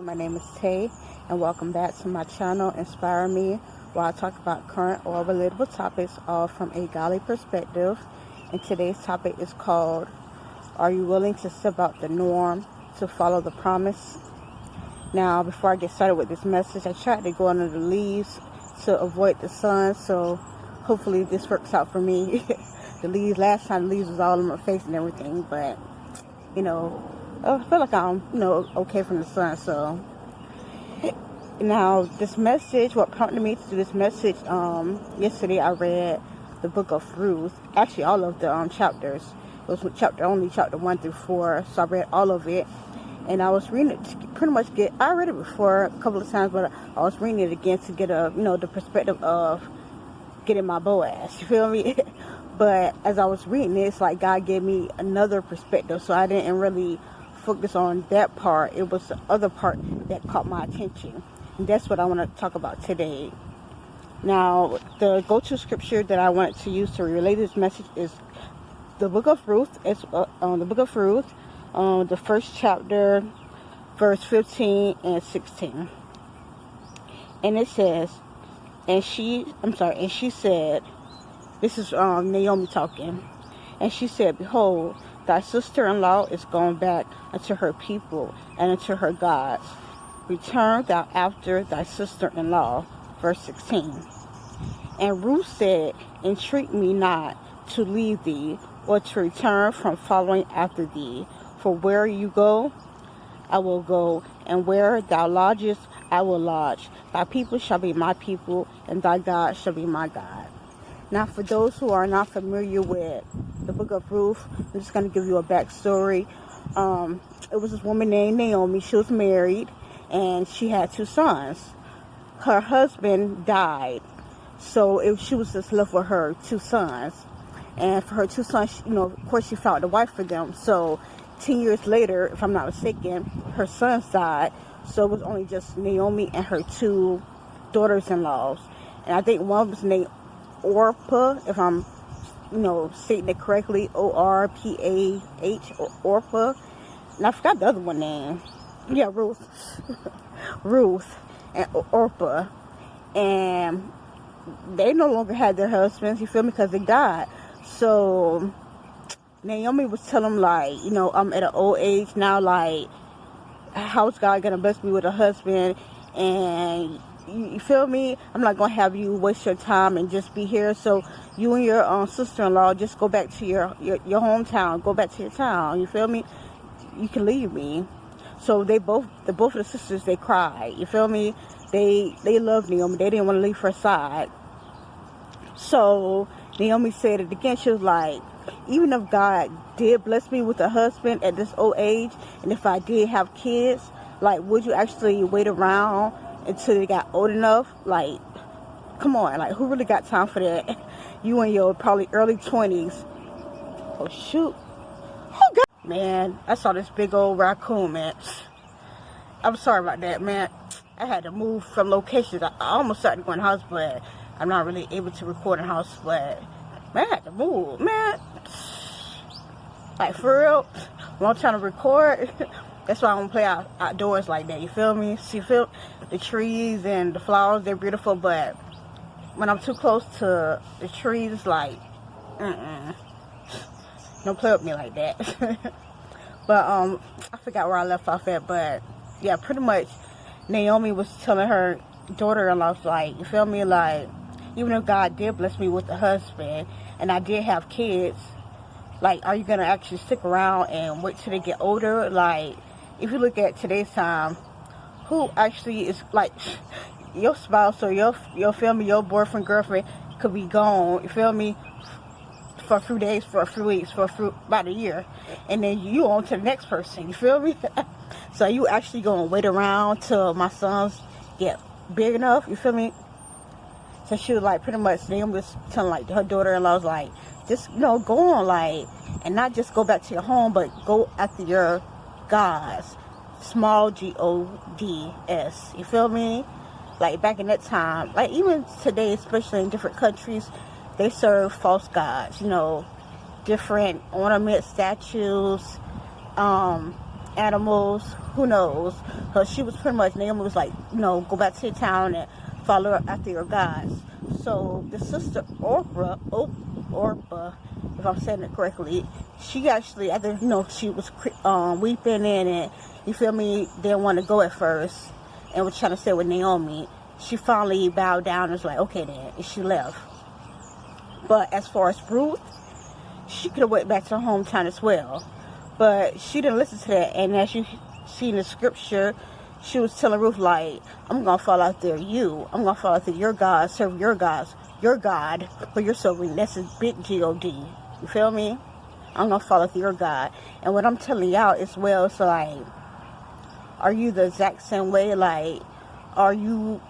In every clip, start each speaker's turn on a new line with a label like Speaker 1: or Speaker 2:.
Speaker 1: my name is Tay, and welcome back to my channel, Inspire Me, where I talk about current or relatable topics, all from a godly perspective. And today's topic is called, Are you willing to step out the norm to follow the promise? Now, before I get started with this message, I tried to go under the leaves to avoid the sun, so hopefully this works out for me. Last time the leaves was all in my face and everything, but, I feel like I'm, okay from the sun. So now this message, what prompted me to do this message, yesterday I read the book of Ruth, actually all of the chapters. It was chapter 1 through 4, so I read all of it, and I was reading it to pretty much I read it before a couple of times, but I was reading it again to get the perspective of getting my Boaz, you feel me? But as I was reading it, it's like God gave me another perspective, so I didn't really focus on that part. It was the other part that caught my attention, and that's what I want to talk about today. Now, the go-to scripture that I wanted to use to relay this message is the book of Ruth. It's the book of Ruth, the first chapter, verse 15 and 16, and it says, and she said, this is Naomi talking, and she said, "Behold, thy sister-in-law is gone back unto her people and unto her gods. Return thou after thy sister-in-law." Verse 16. And Ruth said, "Entreat me not to leave thee, or to return from following after thee. For where you go, I will go, and where thou lodgest, I will lodge. Thy people shall be my people, and thy God shall be my God." Now, for those who are not familiar with the book of Ruth, I'm just going to give you a backstory. It was this woman named Naomi. She was married, and she had 2 sons. Her husband died, so she was just left with her 2 sons. And for her 2 sons, of course, she found a wife for them. So 10 years later, if I'm not mistaken, her sons died. So it was only just Naomi and her 2 daughters-in-laws. And I think one was named Orpah, if I'm, stating it correctly, O-R-P-A-H, Orpah. And I forgot the other one name. Yeah, Ruth. Ruth and Orpah. And they no longer had their husbands, you feel me, because they died. So Naomi was telling them, I'm at an old age now, how's God gonna bless me with a husband? And you feel me? I'm not gonna have you waste your time and just be here. So you and your sister-in-law just go back to your hometown, go back to your town. You feel me? You can leave me. So both of the sisters, they cried. You feel me? They loved Naomi. They didn't want to leave her side. So Naomi said it again. She was like, even if God did bless me with a husband at this old age, and if I did have kids, would you actually wait around until they got old enough? Come on, who really got time for that? You in your probably early 20s. Oh, shoot. Oh, God. Man, I saw this big old raccoon, man. I'm sorry about that, man. I had to move from locations. I almost started going to the house, but I'm not really able to record in the house. But, man, I had to move, man. For real, when I'm trying to record, that's why I don't play outdoors like that. You feel me? See, the trees and the flowers, they're beautiful, but when I'm too close to the trees, it's don't play with me like that. But I forgot where I left off at, but yeah, pretty much Naomi was telling her daughter-in-law, you feel me, even if God did bless me with a husband and I did have kids, are you gonna actually stick around and wait till they get older? If you look at today's time, who actually is your spouse or your feel me, your boyfriend, girlfriend could be gone, you feel me, for a few days, for a few weeks, about a year, and then you on to the next person, you feel me? So you actually gonna wait around till my sons get big enough, you feel me? So she was pretty much, Naomi was telling her daughter-in-laws, just go on, and not just go back to your home, but go after your gods, small G-O-D-S, you feel me? Back in that time, even today, especially in different countries, they serve false gods, different ornament statues, animals, who knows? Because she was pretty much, Naomi was like, go back to your town and follow after your gods. So the sister Orpah, if I'm saying it correctly, she actually, after, she was weeping and you feel me, didn't want to go at first and was trying to stay with Naomi. She finally bowed down and was like, okay then, and she left. But as far as Ruth, she could have went back to her hometown as well. But she didn't listen to that. And as you see in the scripture, she was telling Ruth, like, I'm going to fall after you. I'm going to fall after your God, serve your gods, your God, who you're serving. That's a big G-O-D. You feel me? I'm going to fall after your God. And what I'm telling y'all as well, it's like, are you the exact same way? Like, are you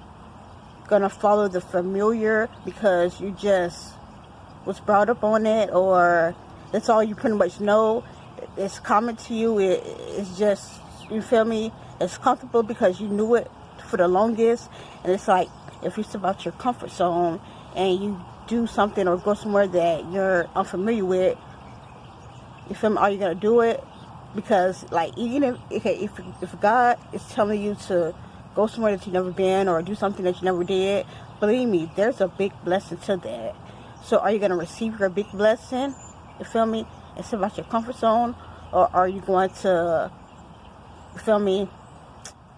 Speaker 1: going to follow the familiar because you just was brought up on it, or that's all you pretty much know? It's common to you. It's just, you feel me? It's comfortable because you knew it for the longest. And it's like, if you step out your comfort zone and you do something or go somewhere that you're unfamiliar with, you feel me? Are you going to do it? Because, like, even if God is telling you to go somewhere that you've never been or do something that you never did, believe me, there's a big blessing to that. So are you going to receive your big blessing, you feel me, and step out your comfort zone? Or are you going to, you feel me,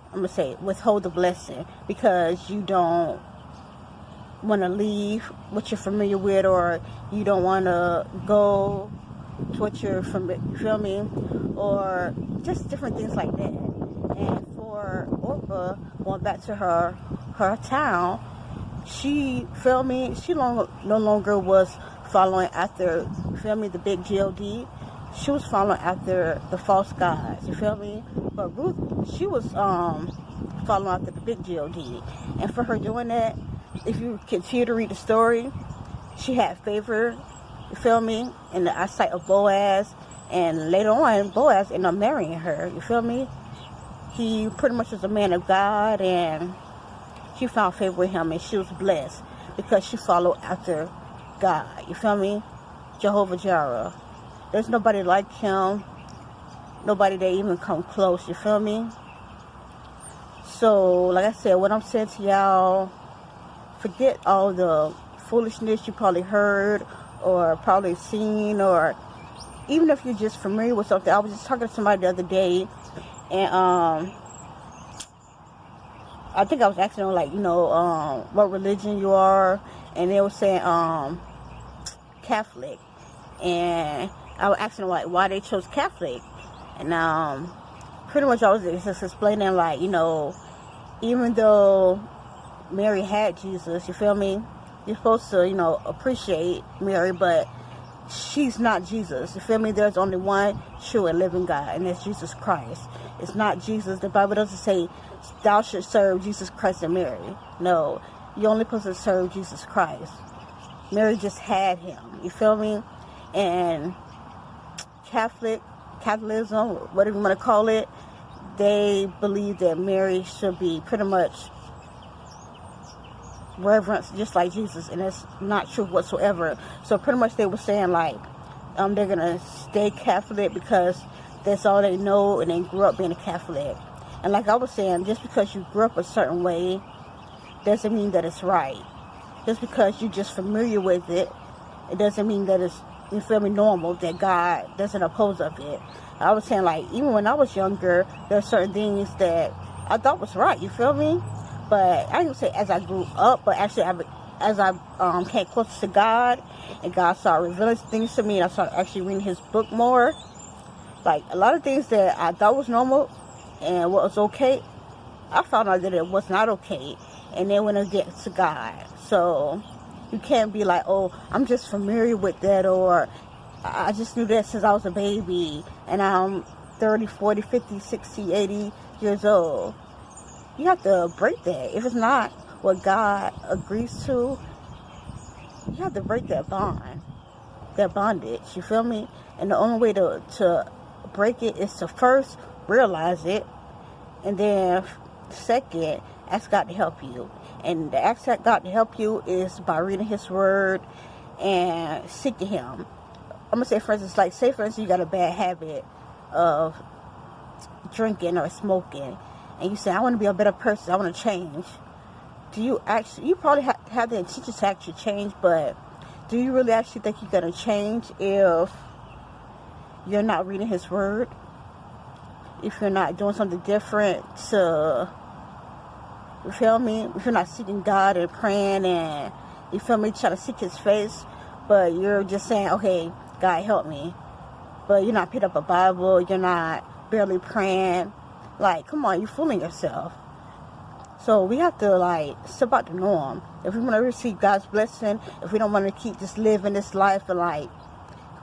Speaker 1: I'm going to say, withhold the blessing because you don't want to leave what you're familiar with, or you don't want to go to what you're familiar, you feel me, or just different things like that. And for Orpah, going back to her town, she, feel me, she no longer was following after, feel me, the big G-O-D. She was following after the false gods, you feel me? But Ruth, she was following after the big G-O-D. And for her doing that, if you continue to read the story, she had favor, you feel me, in the eyesight of Boaz. And later on, Boaz ended up marrying her, you feel me? He pretty much was a man of God, and she found favor with him, and she was blessed because she followed after God, you feel me? Jehovah Jireh. There's nobody like him, nobody that even come close, you feel me? So, like I said, what I'm saying to y'all, forget all the foolishness you probably heard or probably seen, or even if you're just familiar with something. I was just talking to somebody the other day, and I think I was asking them, like, what religion you are, and they were saying Catholic, and I was asking them, like, why they chose Catholic. And pretty much I was just explaining, like, even though Mary had Jesus, you feel me, you're supposed to, appreciate Mary, but she's not Jesus, you feel me? There's only one true and living God, and that's Jesus Christ. It's not Jesus. The Bible doesn't say thou should serve Jesus Christ and Mary. No, you're only supposed to serve Jesus Christ. Mary just had him, you feel me? And Catholicism, whatever you want to call it, they believe that Mary should be pretty much reverenced just like Jesus, and that's not true whatsoever. So pretty much they were saying, like, they're gonna stay Catholic because that's all they know, and they grew up being a Catholic. And like I was saying, just because you grew up a certain way doesn't mean that it's right. Just because you're just familiar with it, it doesn't mean that it's, you feel me, normal, that God doesn't oppose of it. I was saying, like, even when I was younger, there are certain things that I thought was right, you feel me? But I didn't say as I grew up, but actually as I came closer to God, and God started revealing things to me, and I started actually reading his book more, like, a lot of things that I thought was normal and what was okay, I found out that it was not okay. And then when it gets to God, so you can't be like, oh, I'm just familiar with that, or I just knew that since I was a baby, and I'm 30, 40, 50, 60, 80 years old. You have to break that. If it's not what God agrees to, you have to break that bond, that bondage, you feel me? And the only way to break it is to first realize it, and then second, ask God to help you. And the ask God to help you is by reading his word and seeking him. I'm going to say, for instance, like, say, for instance, you got a bad habit of drinking or smoking, and you say, I want to be a better person, I want to change. Do you actually, you probably have the intention to actually change, but do you really actually think you're going to change if you're not reading His Word? If you're not doing something different to, you feel me? If you're not seeking God and praying and, you feel me, trying to seek His face, but you're just saying, okay, God help me. But you're not picking up a Bible, you're not barely praying. Like, come on, you're fooling yourself. So we have to, like, step out the norm. If we want to receive God's blessing, if we don't want to keep just living this life and, like,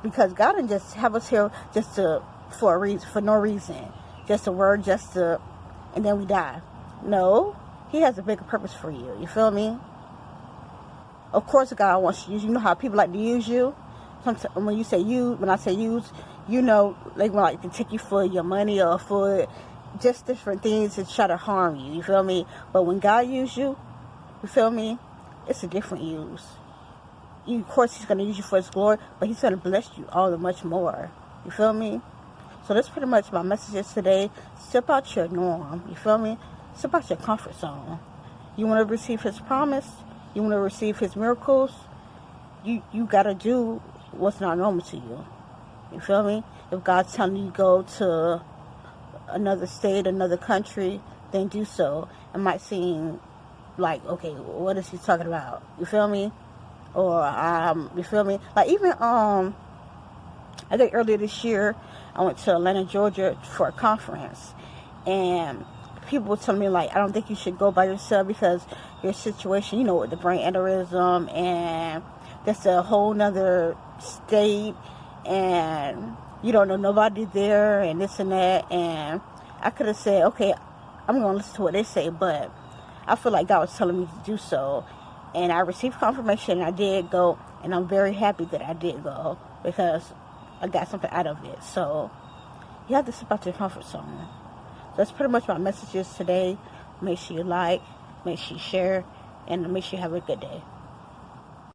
Speaker 1: because God didn't just have us here just to, for a reason, for no reason. Just a word, just to, and then we die. No, He has a bigger purpose for you. You feel me? Of course God wants you to use. You know how people like to use you? Sometimes when you say use, when I say use, you know, they want like to take you for your money or for just different things to try to harm you. You feel me? But when God uses you, you feel me? It's a different use. Of course, He's going to use you for His glory, but He's going to bless you all the much more. You feel me? So that's pretty much my messages today. Step out your norm. You feel me? Step out your comfort zone. You want to receive His promise? You want to receive His miracles? You got to do what's not normal to you. You feel me? If God's telling you to go to another state, another country, then do so. It might seem like, okay, what is He talking about? You feel me? Or, you feel me? Like, even, I think earlier this year, I went to Atlanta, Georgia for a conference. And people were telling me, like, I don't think you should go by yourself because your situation, you know, with the brain aneurysm, and that's a whole nother state, and you don't know nobody there, and this and that. And I could have said, okay, I'm going to listen to what they say, but I feel like God was telling me to do so. And I received confirmation, and I did go, and I'm very happy that I did go because I got something out of it. So you have to step out your comfort zone. That's pretty much my messages today. Make sure you like, make sure you share, and make sure you have a good day.